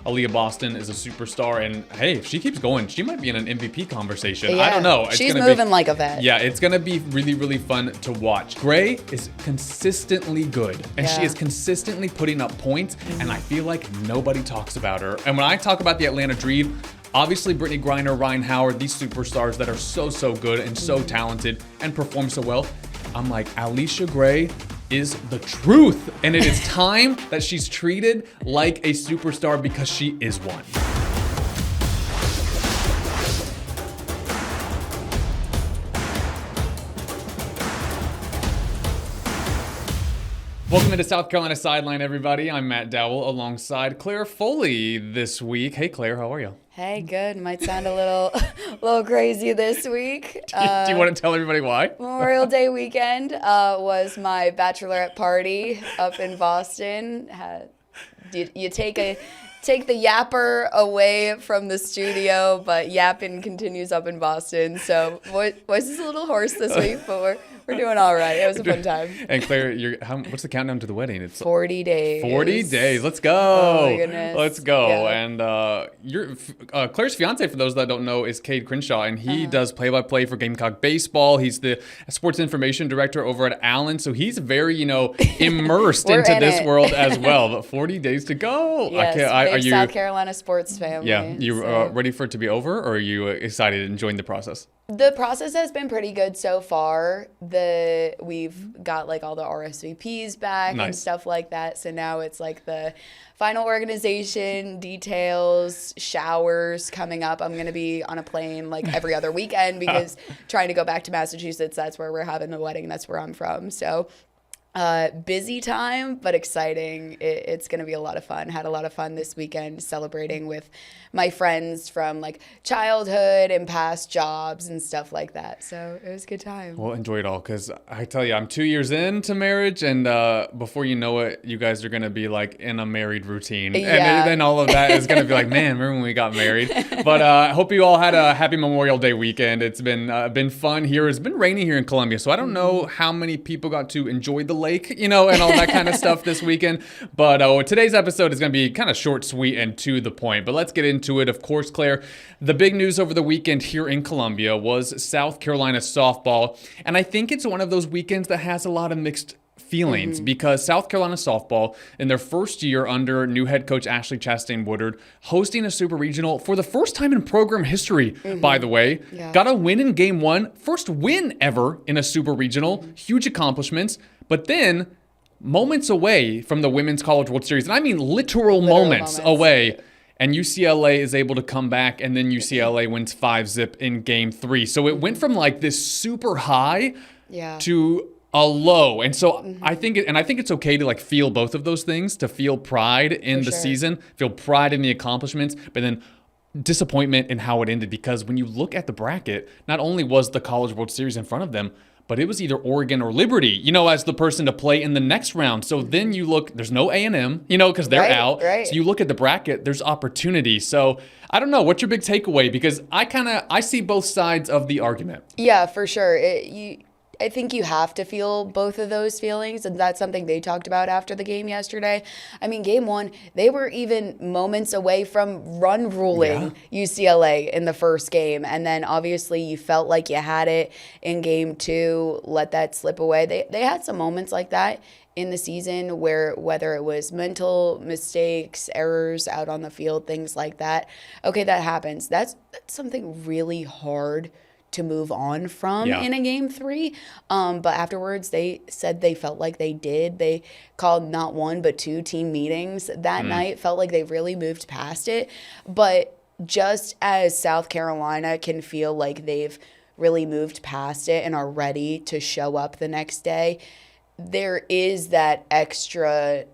Aliyah Boston is a superstar, and hey, if she keeps going, she might be in an MVP conversation. Yeah, I don't know. She's moving like a vet. Yeah, it's going to be really, really fun to watch. Gray is consistently good, and she is consistently putting up points, and I feel like nobody talks about her. And when I talk about the Atlanta Dream, obviously Brittany Griner, Ryan Howard, these superstars that are so good and so talented and perform so well, I'm like, Allisha Gray is the truth. And it is time that she's treated like a superstar because she is one. Welcome to South Carolina Sideline, everybody. I'm Matt Dowell alongside Claire Foley this week. Hey, Claire, how are you? Hey, good. Might sound a little crazy this week. Do you want to tell everybody why? Memorial Day weekend was my bachelorette party up in Boston. You take the yapper away from the studio, but yapping continues up in Boston. So voice is a little hoarse this week, but we're doing all right. It was a fun time. And Claire, what's the countdown to the wedding? It's 40 days. 40 days. Let's go. Oh my goodness. Let's go. Yeah. And Claire's fiance, for those that don't know, is Cade Crenshaw, and he does play-by-play for Gamecock baseball. He's the sports information director over at Allen, so he's very, immersed into this world as well. But 40 days to go. Yes, are you South Carolina sports family. Yeah, you ready for it to be over, or are you excited and enjoying the process? The process has been pretty good so far. We've got like all the RSVPs back and stuff like that. So now it's like the final organization, details, showers coming up. I'm going to be on a plane like every other weekend because trying to go back to Massachusetts, that's where we're having the wedding. That's where I'm from. So busy time, but exciting. It's going to be a lot of fun. Had a lot of fun this weekend celebrating with my friends from like childhood and past jobs and stuff like that. So it was a good time. Well, enjoy it all, because I tell you, I'm 2 years into marriage, and before you know it, you guys are going to be like in a married routine. Yeah. And then all of that is going to be like, man, remember when we got married? But I hope you all had a happy Memorial Day weekend. It's been fun here. It's been raining here in Columbia, so I don't know how many people got to enjoy the lake, and all that kind of stuff this weekend. But today's episode is going to be kind of short, sweet, and to the point. But let's get into it. Of course, Claire, the big news over the weekend here in Columbia was South Carolina softball. And I think it's one of those weekends that has a lot of mixed feelings because South Carolina softball, in their first year under new head coach Ashley Chastain Woodard, hosting a super regional for the first time in program history, by the way. Got a win in game one. First win ever in a super regional. Huge accomplishments. But then, moments away from the Women's College World Series, and I mean literal moments away, and UCLA is able to come back, and then UCLA wins 5-zip in game three. So it went from like this super high to a low. And so I think it's okay to like feel both of those things, to feel pride in the season, feel pride in the accomplishments, but then disappointment in how it ended. Because when you look at the bracket, not only was the College World Series in front of them, but it was either Oregon or Liberty, as the person to play in the next round. So then you look, there's no A&M, because they're out. Right. So you look at the bracket, there's opportunity. So I don't know, what's your big takeaway? Because I see both sides of the argument. Yeah, for sure. I think you have to feel both of those feelings, and that's something they talked about after the game yesterday. I mean, game one, they were even moments away from run ruling UCLA in the first game, and then obviously you felt like you had it in game two, let that slip away. They had some moments like that in the season where whether it was mental mistakes, errors out on the field, things like that. Okay, that happens. That's something really hard to move on from in a game three. But afterwards, they said they felt like they did. They called not one, but two team meetings that night. Felt like they really moved past it. But just as South Carolina can feel like they've really moved past it and are ready to show up the next day, there is that extra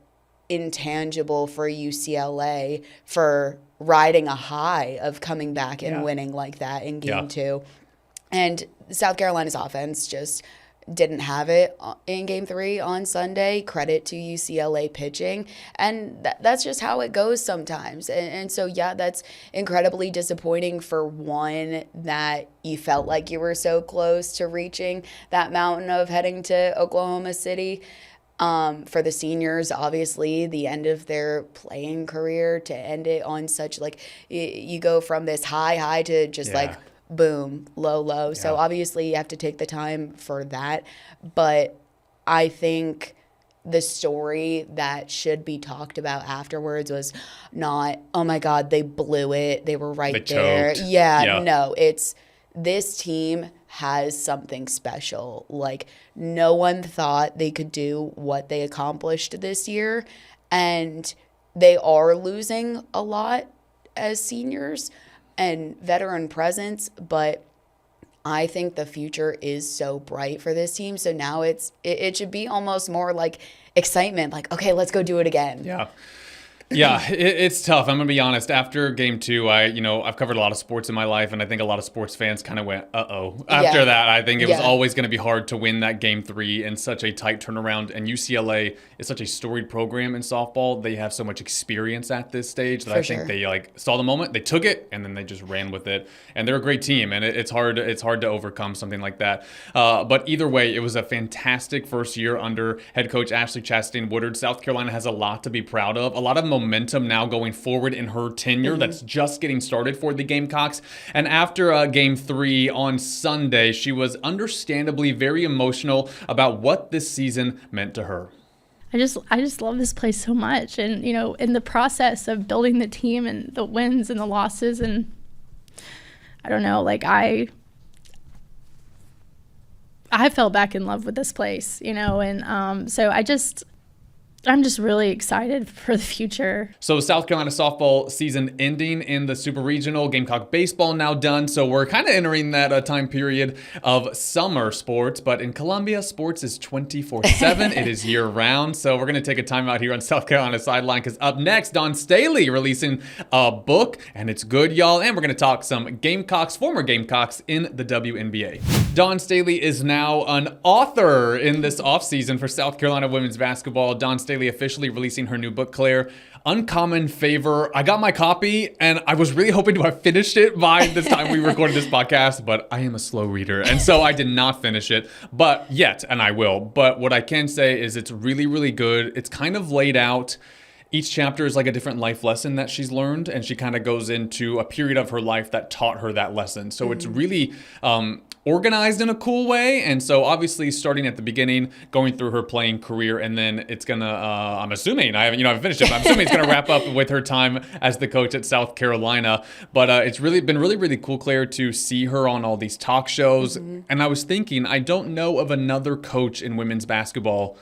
intangible for UCLA for riding a high of coming back and winning like that in game two. And South Carolina's offense just didn't have it in game three on Sunday. Credit to UCLA pitching. And that's just how it goes sometimes. And so, that's incredibly disappointing for one, that you felt like you were so close to reaching that mountain of heading to Oklahoma City. For the seniors, obviously, the end of their playing career, to end it on such like you go from this high to just like boom, low. So obviously you have to take the time for that. But I think the story that should be talked about afterwards was not, oh my God, they blew it. They were right there. Choked. Yeah, no, it's this team has something special. Like, no one thought they could do what they accomplished this year. And they are losing a lot as seniors and veteran presence, but I think the future is so bright for this team. So now it should be almost more like excitement, like, okay, let's go do it again. Yeah, it's tough. I'm going to be honest. After game 2, I've covered a lot of sports in my life, and I think a lot of sports fans kind of went, uh-oh. After that, I think it was always going to be hard to win that game 3 in such a tight turnaround. And UCLA is such a storied program in softball. They have so much experience at this stage that think they saw the moment, they took it, and then they just ran with it. And they're a great team, and it's hard to overcome something like that. But either way, it was a fantastic first year under head coach Ashley Chastain Woodard. South Carolina has a lot to be proud of. A lot of momentum now going forward in her tenure that's just getting started for the Gamecocks. And after game 3 on Sunday, she was understandably very emotional about what this season meant to her. I just love this place so much. And, in the process of building the team and the wins and the losses, and I don't know, like I fell back in love with this place, and so I'm just really excited for the future. So South Carolina softball season ending in the Super Regional. Gamecock baseball now done. So we're kind of entering that time period of summer sports. But in Columbia, sports is 24/7. It is year round. So we're going to take a time out here on South Carolina Sideline, because up next, Dawn Staley releasing a book. And it's good, y'all. And we're going to talk some Gamecocks, former Gamecocks in the WNBA. Dawn Staley is now an author in this offseason for South Carolina women's basketball. Dawn Staley officially releasing her new book, Claire, Uncommon Favor. I got my copy, and I was really hoping to have finished it by this time we recorded this podcast, but I am a slow reader, and so I did not finish it, but yet, and I will. But what I can say is it's really, really good. It's kind of laid out. Each chapter is like a different life lesson that she's learned, and she kind of goes into a period of her life that taught her that lesson. So it's really organized in a cool way. And so obviously starting at the beginning, going through her playing career, and then it's gonna, I'm assuming, I haven't finished it, but I'm assuming it's gonna wrap up with her time as the coach at South Carolina. But it's really been really, really cool, Claire, to see her on all these talk shows. And I was thinking, I don't know of another coach in women's basketball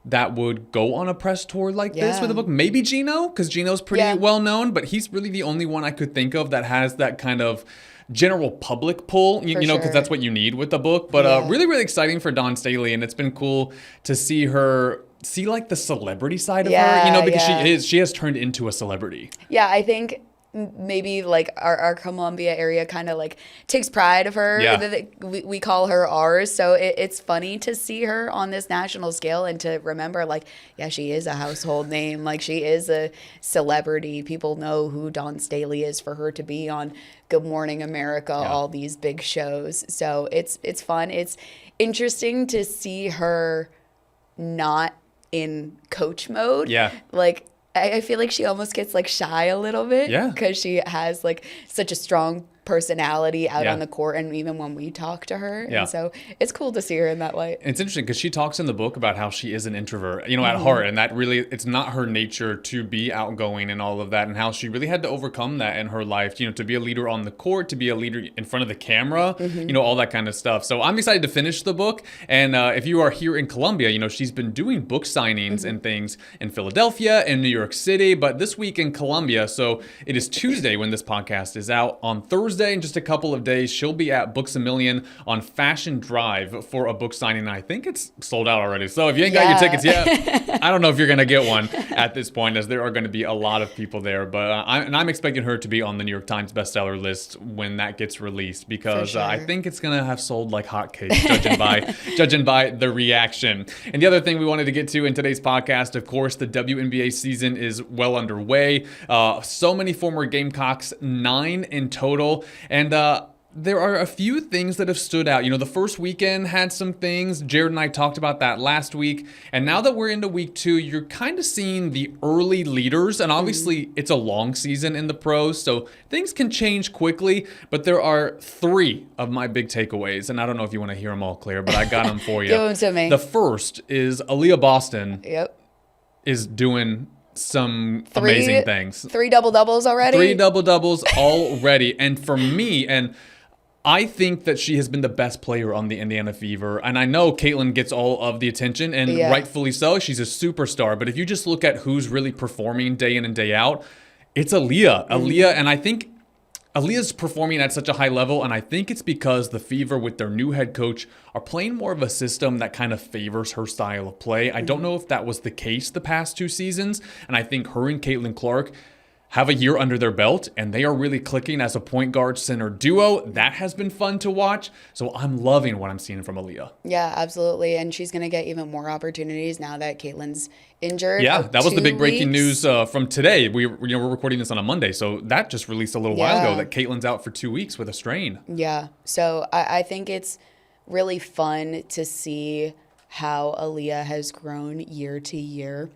that would go on a press tour like this with a book. Maybe Gino, because Gino's pretty well known, but he's really the only one I could think of that has that kind of general public pull, you know, because that's what you need with the book. But really, really exciting for Dawn Staley, and it's been cool to see her like the celebrity side of her, because she has turned into a celebrity. Yeah, I think maybe like our Columbia area kind of like takes pride of her. We call her ours. So it's funny to see her on this national scale and to remember, like, she is a household name. Like, she is a celebrity. People know who Dawn Staley is for her to be on Good Morning America, all these big shows. So it's fun. It's interesting to see her not in coach mode. Like, I feel like she almost gets like shy a little bit because she has like such a strong personality out on the court, and even when we talk to her. And so it's cool to see her in that light. It's interesting because she talks in the book about how she is an introvert, at heart, and that really, it's not her nature to be outgoing and all of that, and how she really had to overcome that in her life, to be a leader on the court, to be a leader in front of the camera, all that kind of stuff. So I'm excited to finish the book. And if you are here in Columbia, she's been doing book signings and things in Philadelphia and New York City, but this week in Columbia. So it is Tuesday when this podcast is out. On Thursday, in just a couple of days, she'll be at Books A Million on Fashion Drive for a book signing. And I think it's sold out already. So if you ain't got your tickets yet, I don't know if you're going to get one at this point, as there are going to be a lot of people there. But I'm expecting her to be on the New York Times bestseller list when that gets released, because I think it's going to have sold like hotcakes, judging by the reaction. And the other thing we wanted to get to in today's podcast, of course, the WNBA season is well underway. So many former Gamecocks, 9 in total. And there are a few things that have stood out. The first weekend had some things. Jared and I talked about that last week. And now that we're into week 2, you're kind of seeing the early leaders. And obviously, it's a long season in the pros, so things can change quickly. But there are 3 of my big takeaways. And I don't know if you want to hear them all, Claire, but I got them for you. Give them to me. The first is Aliyah Boston Yep. is doing some amazing things. 3 double-doubles already? 3 double-doubles already. And for me, I think that she has been the best player on the Indiana Fever. And I know Caitlin gets all of the attention, and rightfully so. She's a superstar. But if you just look at who's really performing day in and day out, it's Aliyah. Aliyah, and I think Aliyah's performing at such a high level, and I think it's because the Fever, with their new head coach, are playing more of a system that kind of favors her style of play. I don't know if that was the case the past 2 seasons, and I think her and Caitlin Clark have a year under their belt, and they are really clicking as a point guard center duo. That has been fun to watch. So I'm loving what I'm seeing from Aliyah. Yeah, absolutely. And she's going to get even more opportunities now that Caitlin's injured. Yeah, that was the big breaking weeks. news from today. We're recording this on a Monday, so that just released a little while ago that Caitlin's out for 2 weeks with a strain. Yeah, so I think it's really fun to see how Aliyah has grown year to year.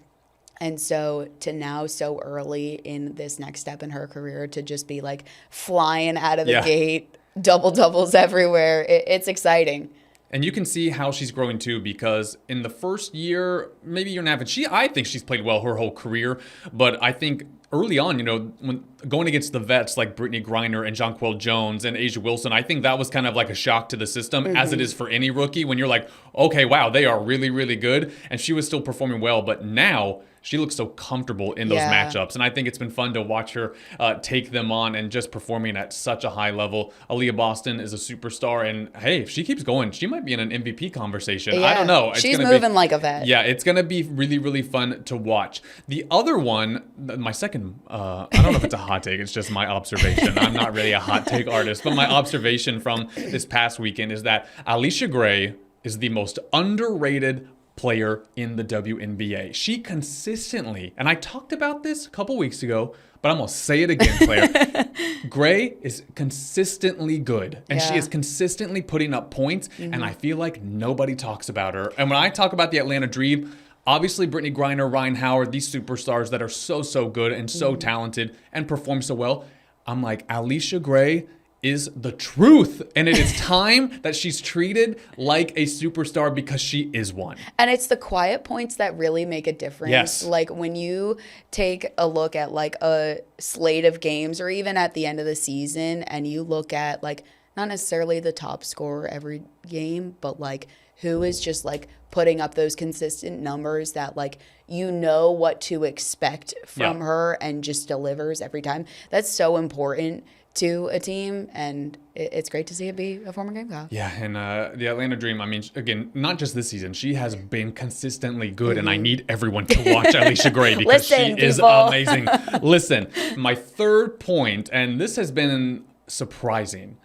And so to now, so early in this next step in her career, to just be like flying out of the gate, double-doubles everywhere, it's exciting. And you can see how she's growing too, because in the first year, maybe year and a half, I think she's played well her whole career. But I think early on, when going against the vets like Brittany Griner and Jonquel Jones and A'ja Wilson, I think that was kind of like a shock to the system, as it is for any rookie, when you're like, okay, wow, they are really, really good. And she was still performing well. But now she looks so comfortable in those matchups. And I think it's been fun to watch her take them on and just performing at such a high level. Aliyah Boston is a superstar. And hey, if she keeps going, she might be in an MVP conversation. Yeah. I don't know. She's moving like a vet. Yeah, it's going to be really, really fun to watch. The other one, my second, I don't know if it's a hot take. It's just my observation. I'm not really a hot take artist. But my observation from this past weekend is that Allisha Gray is the most underrated player in the WNBA. She consistently, and I talked about this a couple weeks ago, but I'm going to say it again, Claire. Gray is consistently good, and she is consistently putting up points, and I feel like nobody talks about her. And when I talk about the Atlanta Dream, obviously Brittany Griner, Ryan Howard, these superstars that are so good and so talented and perform so well, I'm like, Allisha Gray is the truth. And it is time that she's treated like a superstar, because she is one. And it's the quiet points that really make a difference. Yes. Like when you take a look at like a slate of games, or even at the end of the season, and you look at like not necessarily the top scorer every game, but like who is just like putting up those consistent numbers that like what to expect from her and just delivers every time. That's so important to a team, and it's great to see it be a former Gamecock. Yeah, and the Atlanta Dream, I mean, again, not just this season, she has been consistently good, and I need everyone to watch Allisha Gray, because she is amazing. Listen, my third point, and this has been surprising,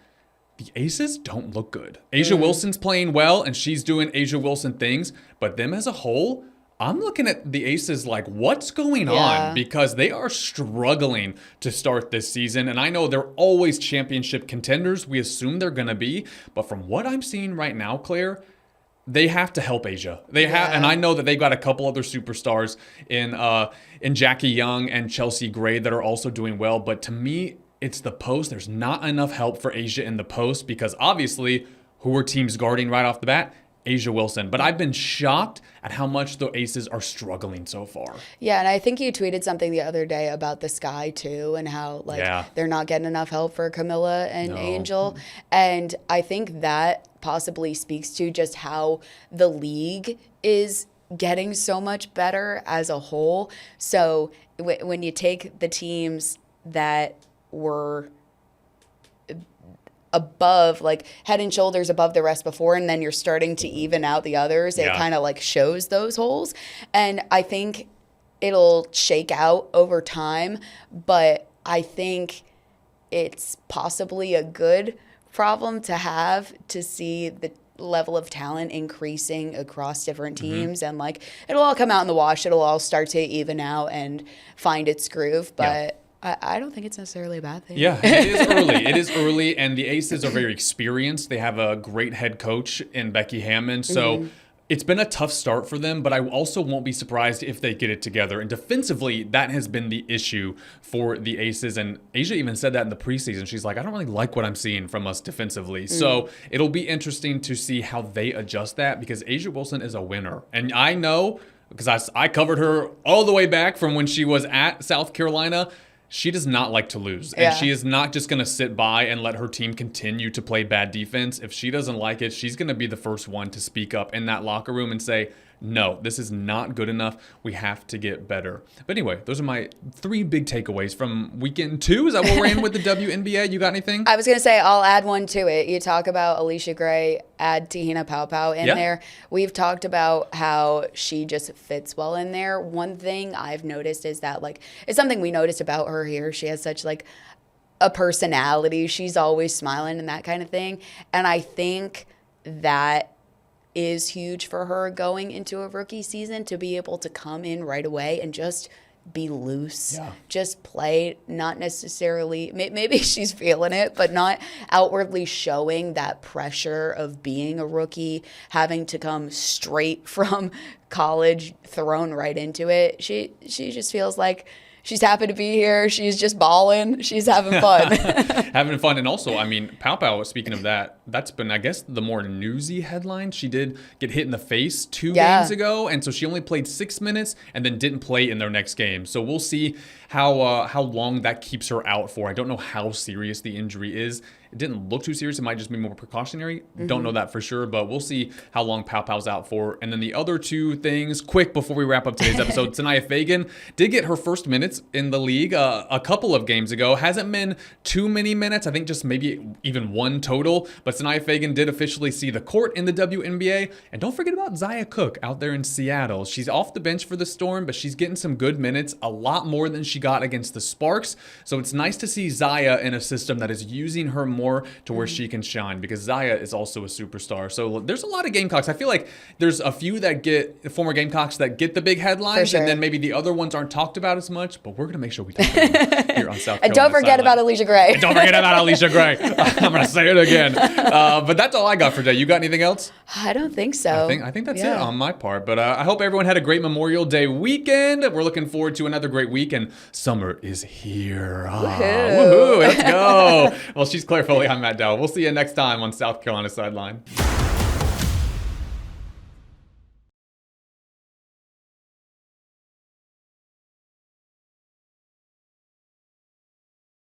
the Aces don't look good. A'ja Wilson's playing well, and she's doing A'ja Wilson things, but them as a whole, I'm looking at the Aces like, what's going on? Because they are struggling to start this season. And I know they're always championship contenders. We assume they're going to be. But from what I'm seeing right now, Claire, they have to help A'ja. They have, and I know that they've got a couple other superstars in Jackie Young and Chelsea Gray that are also doing well. But to me, it's the post. There's not enough help for A'ja in the post, because obviously, who are teams guarding right off the bat? A'ja Wilson. But I've been shocked at how much the Aces are struggling so far. Yeah, and I think you tweeted something the other day about the Sky too, and how they're not getting enough help for Camilla and Angel. And I think that possibly speaks to just how the league is getting so much better as a whole. So when you take the teams that were above, like head and shoulders above the rest before, and then you're starting to even out the others, it kind of like shows those holes. And I think it'll shake out over time, but I think it's possibly a good problem to have, to see the level of talent increasing across different teams. And like it'll all come out in the wash, it'll all start to even out and find its groove. But I don't think it's necessarily a bad thing. Yeah, it is early. It is early, and the Aces are very experienced. They have a great head coach in Becky Hammond, so it's been a tough start for them, but I also won't be surprised if they get it together. And defensively, that has been the issue for the Aces, and Asia even said that in the preseason. She's like, I don't really like what I'm seeing from us defensively. So it'll be interesting to see how they adjust that, because Asia Wilson is a winner. And I know, because I covered her all the way back from when she was at South Carolina, she does not like to lose. And she is not just going to sit by and let her team continue to play bad defense. If she doesn't like it, she's going to be the first one to speak up in that locker room and say, no, this is not good enough. We have to get better. But anyway, those are my 3 big takeaways from weekend 2. Is that what we're in with the WNBA? You got anything? I was going to say, I'll add one to it. You talk about Allisha Gray, add Tahina Paopao in there. We've talked about how she just fits well in there. One thing I've noticed is that, like, it's something we noticed about her here. She has such, like, a personality. She's always smiling and that kind of thing. And I think that is huge for her going into a rookie season, to be able to come in right away and just be loose, just play, not necessarily, maybe she's feeling it, but not outwardly showing that pressure of being a rookie, having to come straight from college, thrown right into it. She just feels like she's happy to be here. She's just balling. She's having fun. Having fun. And also, I mean, Paopao, speaking of that, that's been, I guess, the more newsy headline. She did get hit in the face 2 games ago, and so she only played 6 minutes and then didn't play in their next game. So we'll see how long that keeps her out for. I don't know how serious the injury is. It didn't look too serious. It might just be more precautionary. Don't know that for sure, but we'll see how long Paopao's out for. And then the other 2 things, quick before we wrap up today's episode. Sanaya Fagan did get her first minutes in the league a couple of games ago. Hasn't been too many minutes. I think just maybe even 1 total. But Sanaya Fagan did officially see the court in the WNBA. And don't forget about Zaya Cook out there in Seattle. She's off the bench for the Storm, but she's getting some good minutes, a lot more than she got against the Sparks. So it's nice to see Zaya in a system that is using her more to where she can shine, because Zaya is also a superstar. So there's a lot of Gamecocks. I feel like there's a few that get former Gamecocks that get the big headlines, and then maybe the other ones aren't talked about as much, but we're going to make sure we talk about them here on South Carolina. And don't forget about Allisha Gray. Don't forget about Allisha Gray. I'm going to say it again. But that's all I got for today. You got anything else? I don't think so. I think that's it on my part. But I hope everyone had a great Memorial Day weekend. We're looking forward to another great week, and summer is here. Woohoo! Let's go. Well, she's Claire Foley. I'm Matt Dowell. We'll see you next time on South Carolina Sideline.